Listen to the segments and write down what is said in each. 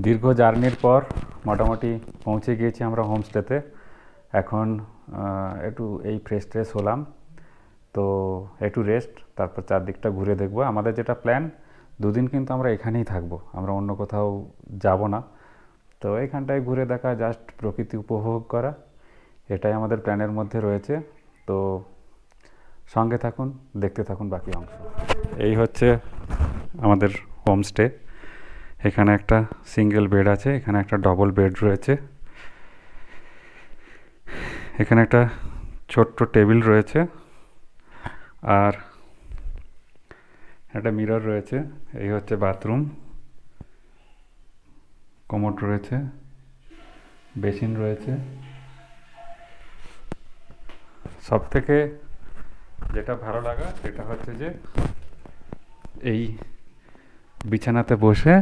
দীর্ঘ জার্নির পর মোটামুটি পৌঁছে গিয়েছি আমরা হোমস্টেতে। এখন একটু এই ফ্রেশ ট্রেশ হলাম, তো একটু রেস্ট, তারপর চারদিকটা ঘুরে দেখব। আমাদের যেটা প্ল্যান, দুদিন কিন্তু আমরা এখানেই থাকবো, আমরা অন্য কোথাও যাব না। তো এখানটায় ঘুরে দেখা, জাস্ট প্রকৃতি উপভোগ করা, এটাই আমাদের প্ল্যানের মধ্যে রয়েছে। তো সঙ্গে থাকুন, দেখতে থাকুন বাকি অংশ। এই হচ্ছে আমাদের হোমস্টে। এখানে একটা সিঙ্গেল বেড আছে, এখানে একটা ডবল বেড রয়েছে, এখানে একটা ছোট্ট টেবিল রয়েছে, আর একটা মিরর রয়েছে। এই হচ্ছে বাথরুম, কমোড রয়েছে, বেসিন রয়েছে। সব থেকে যেটা ভালো লাগা সেটা হচ্ছে যে এই বিছানাতে বসে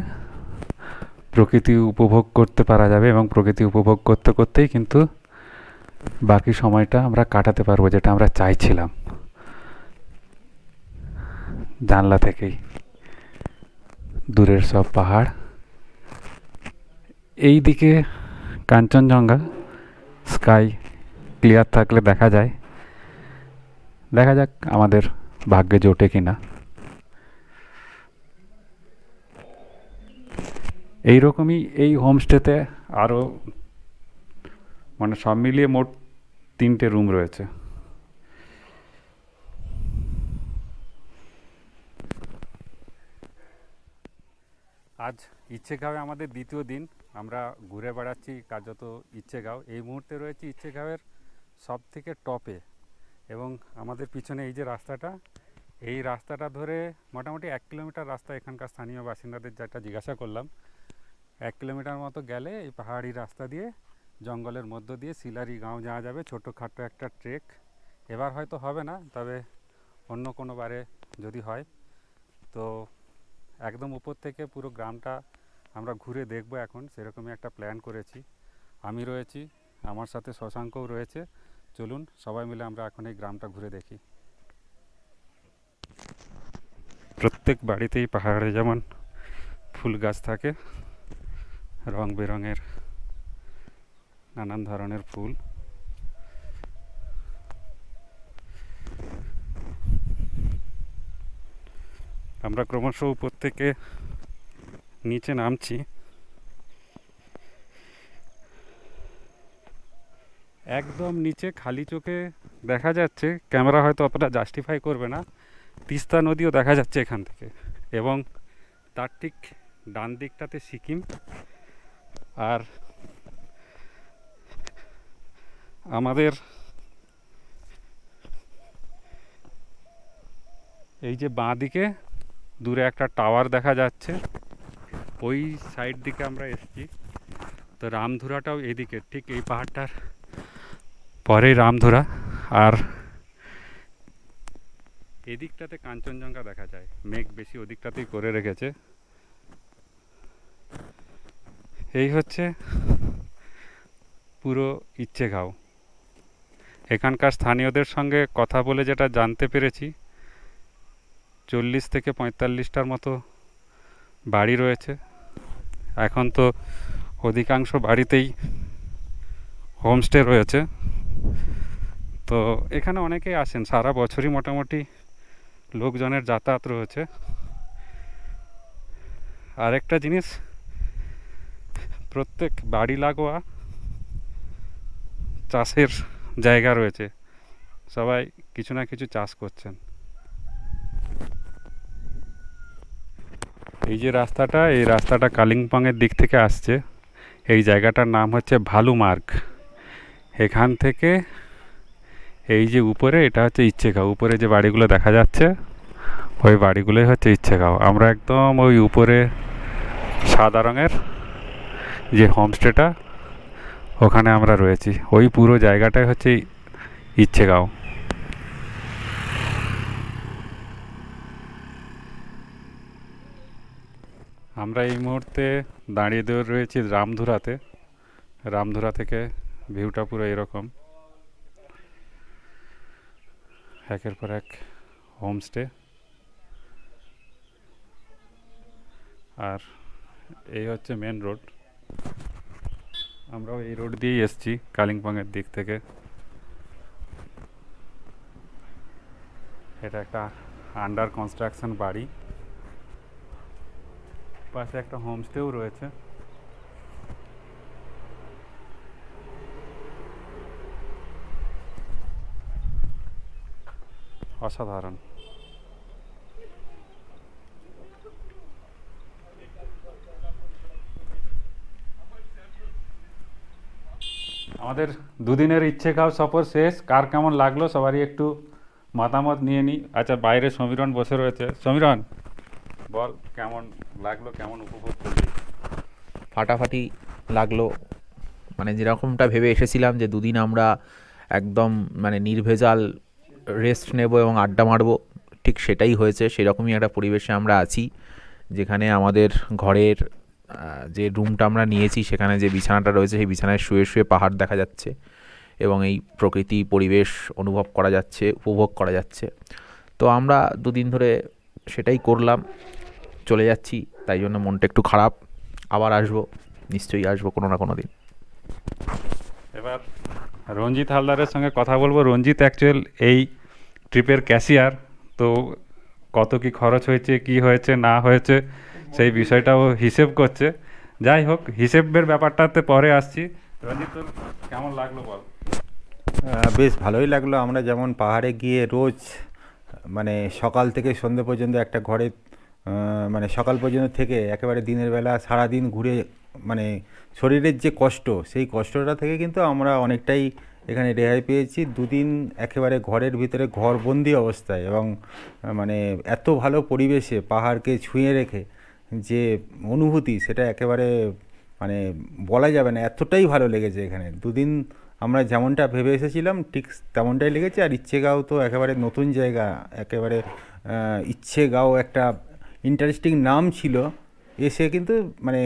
প্রকৃতি উপভোগ করতে পারা যাবে, এবং প্রকৃতি উপভোগ করতে করতেই কিন্তু বাকি সময়টা আমরা কাটাতে পারবো, যেটা আমরা চাইছিলাম। জানলা থেকেই দূরের সব পাহাড়, এই দিকে কাঞ্চনজঙ্ঘা, স্কাই ক্লিয়ার থাকলে দেখা যায়। দেখা যাক আমাদের ভাগ্যে জোটে কিনা। এইরকমই এই হোমস্টেতে আরও, মানে সব মিলিয়ে মোট 3টে রুম রয়েছে। আজ ইচ্ছেগাঁওয়ে আমাদের দ্বিতীয় দিন। আমরা ঘুরে বেড়াচ্ছি কার্যত ইচ্ছেগাঁও। এই মুহূর্তে রয়েছে ইচ্ছেগাঁওয়ের সব থেকে টপে, এবং আমাদের পিছনে এই যে রাস্তাটা, এই রাস্তাটা ধরে মোটামুটি 1 কিলোমিটার রাস্তা। এখানকার স্থানীয় বাসিন্দাদের যেটা জিজ্ঞাসা করলাম, 1 কিলোমিটার মতো গেলে এই পাহাড়ি রাস্তা দিয়ে জঙ্গলের মধ্য দিয়ে সিলারি গাঁও যাওয়া যাবে। ছোটোখাটো একটা ট্রেক, এবার হয়তো হবে না, তবে অন্য কোনো বারে যদি হয়। তো একদম উপর থেকে পুরো গ্রামটা আমরা ঘুরে দেখব এখন, সেরকমই একটা প্ল্যান করেছি। আমি রয়েছি, আমার সাথে শশাঙ্কও রয়েছে। চলুন সবাই মিলে আমরা এখন এই গ্রামটা ঘুরে দেখি। প্রত্যেক বাড়িতেই পাহাড়ে যেমন ফুল গাছ থাকে, রং বেরঙের নানান ধরনের ফুল। আমরা ক্রমশ উপর থেকে নিচে নামছি। একদম নিচে খালি চোখে দেখা যাচ্ছে, ক্যামেরা হয়তো অতটা জাস্টিফাই করবে না, তিস্তা নদীও দেখা যাচ্ছে এখান থেকে, এবং তার ঠিক ডান দিকটাতে সিকিম, আর আমাদের এই যে বাঁ দিকে দূরে একটা টাওয়ার দেখা যাচ্ছে, ওই সাইড দিকে আমরা এসেছি। তো রামধুরাটাও এদিকে, ঠিক এই পাহাড়টার পরেই রামধুরা, আর এদিকটাতে কাঞ্চনজঙ্ঘা দেখা যায়। মেঘ বেশি ওদিকটাতেই করে রেখেছে। এই হচ্ছে পুরো ইচ্ছেগাঁও। এখানকার স্থানীয়দের সঙ্গে কথা বলে যেটা জানতে পেরেছি, 40 থেকে 45টার মতো বাড়ি রয়েছে। এখন তো অধিকাংশ বাড়িতেই হোমস্টে রয়েছে। তো এখানে অনেকেই আসেন, সারা বছরই মোটামুটি লোকজনের যাতায়াত রয়েছে। আরেকটা জিনিস, প্রত্যেক বাড়ি লাগোয়া চাষের জায়গা রয়েছে, সবাই কিছু না কিছু চাষ করছেন। এই যে রাস্তাটা, এই রাস্তাটা কালিম্পংয়ের দিক থেকে আসছে। এই জায়গাটার নাম হচ্ছে ভালুমার্গ। এখান থেকে এই যে উপরে, এটা হচ্ছে ইচ্ছেগাঁও। উপরে যে বাড়িগুলো দেখা যাচ্ছে, ওই বাড়িগুলোই হচ্ছে ইচ্ছেগাঁও। আমরা একদম ওই উপরে সাদা রঙের যে হোমস্টেটা, ওখানে আমরা রয়েছি। ওই পুরো জায়গাটাই হচ্ছে ইচ্ছেগাঁও। আমরা এই মুহূর্তে দাঁড়িয়ে রয়েছি রামধুরাতে। রামধুরা থেকে ভিউটা পুরো এরকম, একের পর এক হোমস্টে, আর এই হচ্ছে মেন রোড। আমরাও এই রোড দিয়েই এসেছি কালিম্পংয়ের দিক থেকে। এটা একটা আন্ডার কনস্ট্রাকশন বাড়ি, পাশে একটা হোমস্টেও রয়েছে। অসাধারণ। আমাদের দুদিনের ইচ্ছেখাও সফর শেষ। কার কেমন লাগলো সবারই একটু মতামত নিয়ে নিই। আচ্ছা, বাইরে সমীরণ বসে রয়েছে। সমীরণ, বল কেমন লাগলো, কেমন উপভোগ করলি? ফাটাফাটি লাগলো। মানে যেরকমটা ভেবে এসেছিলাম যে দুদিন আমরা একদম মানে নির্ভেজাল রেস্ট নেব এবং আড্ডা মারবো, ঠিক সেটাই হয়েছে। সেরকমই একটা পরিবেশে আমরা আছি, যেখানে আমাদের ঘরের যে রুমটা আমরা নিয়েছি সেখানে যে বিছানাটা রয়েছে সেই বিছানায় শুয়ে শুয়ে পাহাড় দেখা যাচ্ছে এবং এই প্রকৃতি পরিবেশ অনুভব করা যাচ্ছে, উপভোগ করা যাচ্ছে। তো আমরা দুদিন ধরে সেটাই করলাম, চলে যাচ্ছি, তাই জন্য মনটা একটু খারাপ। আবার আসবো, নিশ্চয়ই আসবো কোনো না কোনো দিন। এবার রঞ্জিত হালদারের সঙ্গে কথা বলবো। রঞ্জিত অ্যাকচুয়াল এই ট্রিপের ক্যাশিয়ার। তো কত কি খরচ হয়েছে, কি হয়েছে না হয়েছে, সেই বিষয়টাও হিসেব করছে। যাই হোক, হিসেবের ব্যাপারটাতে পরে আসছি। রঞ্জিত, তোর কেমন লাগলো বল? বেশ ভালোই লাগলো। আমরা যেমন পাহাড়ে গিয়ে রোজ মানে সকাল থেকে সন্ধে পর্যন্ত একটা ঘরে মানে সকাল পর্যন্ত থেকে একেবারে দিনের বেলা সারাদিন ঘুরে মানে শরীরের যে কষ্ট, সেই কষ্টটা থেকে কিন্তু আমরা অনেকটাই এখানে রেহাই পেয়েছি। দুদিন একেবারে ঘরের ভিতরে ঘরবন্দি অবস্থায় এবং মানে এত ভালো পরিবেশে পাহাড়কে ছুঁয়ে রেখে যে অনুভূতি, সেটা একেবারে মানে বলা যাবে না, এতটাই ভালো লেগেছে এখানে। দুদিন আমরা যেমনটা ভেবে এসেছিলাম ঠিক তেমনটাই লেগেছে। আর ইচ্ছেগাঁও তো একেবারে নতুন জায়গা, একেবারে ইচ্ছেগাঁও একটা ইন্টারেস্টিং নাম ছিল, এসে কিন্তু মানে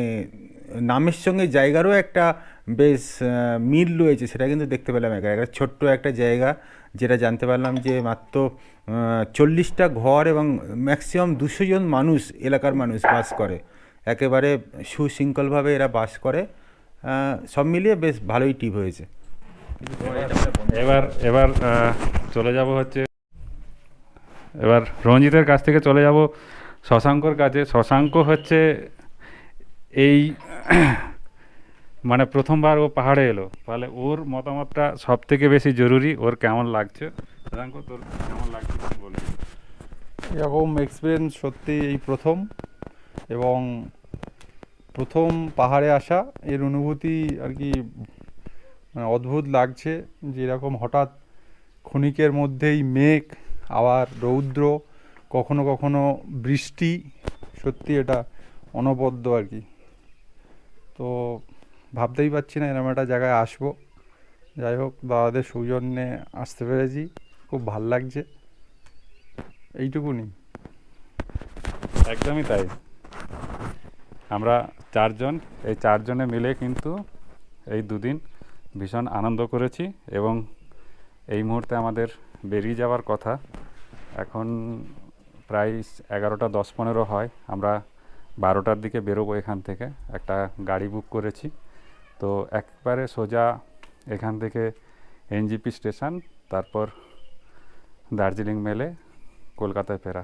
নামের সঙ্গে জায়গারও একটা বেশ মিল রয়েছে, সেটা কিন্তু দেখতে পেলাম। একটা ছোট্ট একটা জায়গা, যেটা জানতে পারলাম যে মাত্র 40টা ঘর এবং ম্যাক্সিমাম 200 জন মানুষ, এলাকার মানুষ বাস করে। একেবারে সুশৃঙ্খলভাবে এরা বাস করে। সব মিলিয়ে বেশ ভালোই ট্রিপ হয়েছে। এবার এবার চলে যাব হচ্ছে, এবার রঞ্জিতের কাছ থেকে চলে যাব শশাঙ্কর কাছে। শশাঙ্ক হচ্ছে এই মানে প্রথমবার ও পাহাড়ে এলো, তাহলে ওর মতামতটা সব থেকে বেশি জরুরি। ওর কেমন লাগছে? শশাঙ্ক, তোর কেমন লাগছে বলবি? এরকম এক্সপিরিয়েন্স সত্যি এই প্রথম, এবং প্রথম পাহাড়ে আসা, এর অনুভূতি আর কি মানে অদ্ভুত লাগছে। যেরকম হঠাৎ ক্ষণিকের মধ্যেই মেঘ, আবার রৌদ্র, কখনো কখনো বৃষ্টি, সত্যি এটা অনবদ্য আর কি। তো ভাবতেই পারছি না এরকম একটা জায়গায় আসবো। যাই হোক, দাদাদের সৌজন্যে আসতে পেরেছি, খুব ভাল লাগছে, এইটুকুনি। একদমই তাই। আমরা চারজন, এই চারজনে মিলে কিন্তু এই দুদিন ভীষণ আনন্দ করেছি এবং এই মুহূর্তে আমাদের বেরিয়ে যাওয়ার কথা। এখন প্রায় 11টা 10-15 হয়। আমরা 12টার দিকে বেরোবো এখান থেকে। একটা গাড়ি বুক করেছি। তো একবারে সোজা এখান থেকে এনজিপি স্টেশন, তারপর দার্জিলিং মেলে কলকাতায় ফেরা।